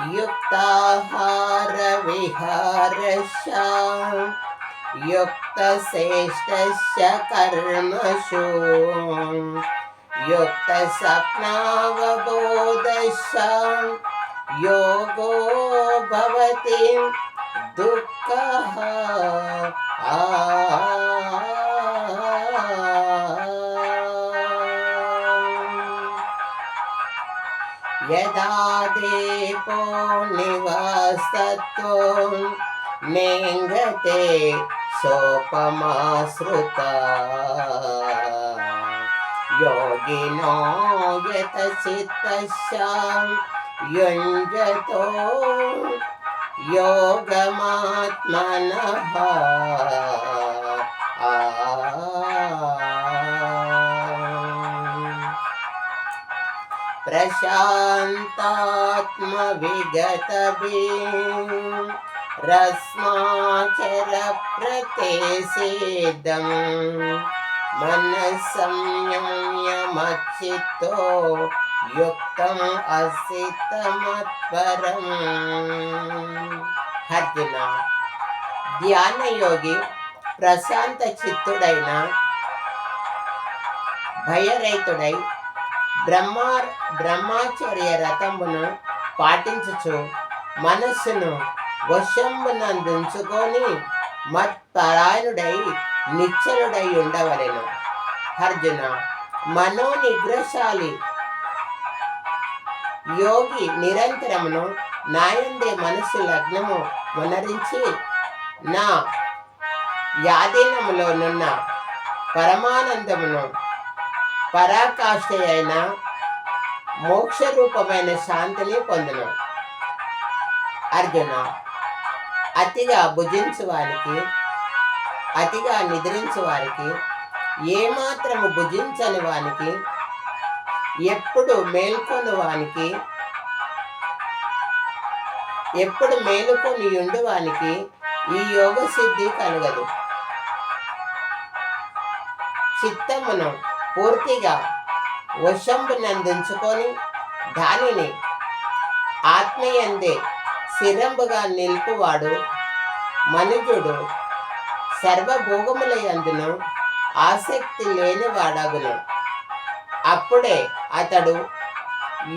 युक्ताहार विहारस्य युक्तचेष्टस्य कर्मसु युक्तस्वप्नावबोधस्य योगो भवति दुःखः। यदा दीपो निवासतो नेङ्गते सोपमा श्रुता योगिनो यतचित्तस्य युञ्जतो योगमात्मनः। प्रशान्तात्मविगतभिः रस्माचरप्रतिषेधम् मनस्संयम्य मच्चित्तो युक्तम् असित मत्परम्। అర్జున, ధ్యానయోగి ప్రశాంత చిత్తుడైన భయరహితుడై బ్రహ్మచర్య రథమును పాటించుచు మనస్సును వశంబునందుంచుకొని మత్పరాయణుడై నిశ్చలుడై ఉండవలెను. అర్జున, మనోనిగ్రహశాలి యోగి నిరంతరమును నాయందే మనస్సు లగ్నము మునరించి నా యాధీనములోనున్న పరమానందమును పరాకాష్ఠ అయిన మోక్షరూపమైన శాంతిని పొందును. అర్జున, అతిగా భుజించు వారికి, అతిగా నిద్రించు వారికి, ఏమాత్రము భుజించని వానికి, ఎప్పుడు మేల్కొని వానికి, ఎప్పుడు మేలుకొని ఉండువానికి ఈ యోగ సిద్ధి కలగదు. చిత్తమును పూర్తిగా వశంబునందుంచుకొని దానిని ఆత్మయందే స్థిరంబుగా నిలుపువాడు మనుజుడు సర్వభోగములయందును ఆసక్తి లేనివాడగును. అప్పుడే అతడు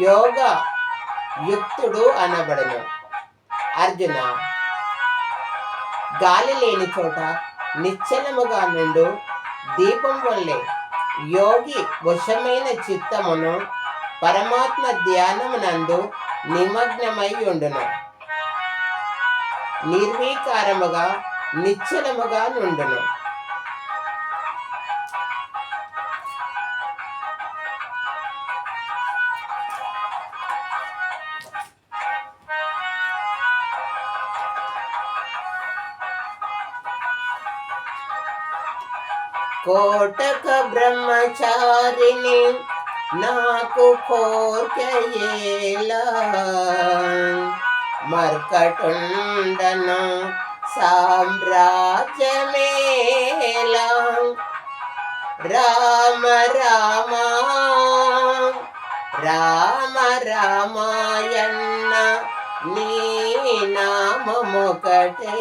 యోగ యుక్తుడు అనబడును. అర్జున, గాలి లేని చోట నిశ్చలముగా నుండు దీపం వల్లే యోగి వశమైన చిత్తమును పరమాత్మ ధ్యానమునందు నిమగ్నమై ఉండును. నిర్వీకారముగా నిశ్చలముగా నుండును. కోటక బ్రహ్మచారిని నాకు కోర్కెయేలా మర్కటుండను సామ్రాజ్యమేలా. రామ రామ రామ రామాయణ నీ నామమొకటే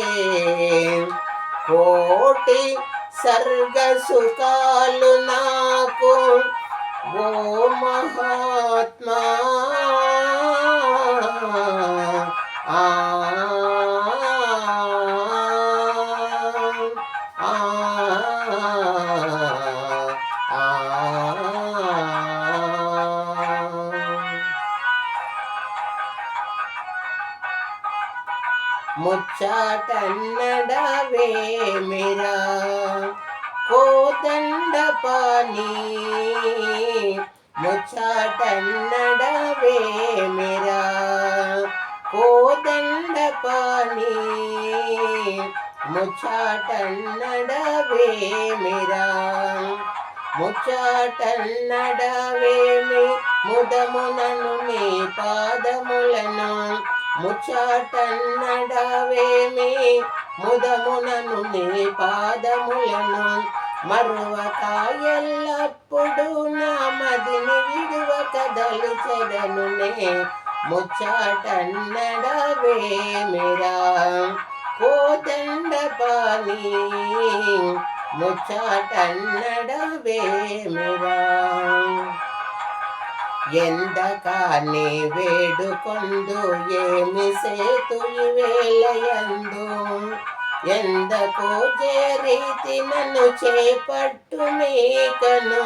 కోటి సర్గ సుఖాలు నాకు ఓ మహాత్మా. ముచ్చాటన్నడవే మీరా కోదండ పాని ముచ్చాటన్నడవే మీరా కోదండ పాని ముచ్చాటన్నడవే మీరా ముచ్చాటన్నడవేమి ముదమునను నీ పాదములను ముచ్చాటన్నడవేమి ముదమునను నీ పాదములను మరువక ఎల్లప్పుడు నా మదిని విడువక దలిచెదనునే ముచ్చటన్నడవేమిరా కోదండ పాని ముచ్చటన్నడవేమిరా ఎందకాని వేడుకొందు ఏమి సేతు వేలయందు ఎందకో చేరీతి నన్ను చేపట్టు మీకను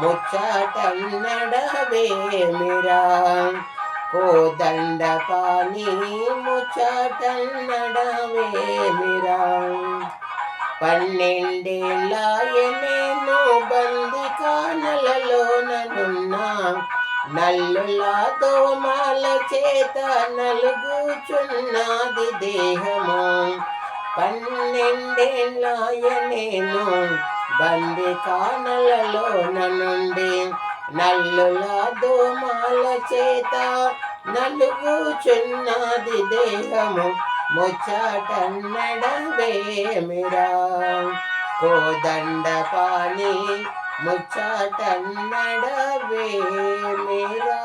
ముచ్చటన్నడవేమిరా కోదండ పాని ముచ్చటన్నడవేమిరా 12 నేను బందికానలలోననున్నా నల్లుల దోమల చేత నలుగుచున్నది దేహము 12 నేను బందికానలలోనుండి నల్లుల దోమల చేత నలుగుచున్నది దేహము ముచ్చటన్నడవేమిరా కోదండ పాని ముచ్చటన్నడవేమిరా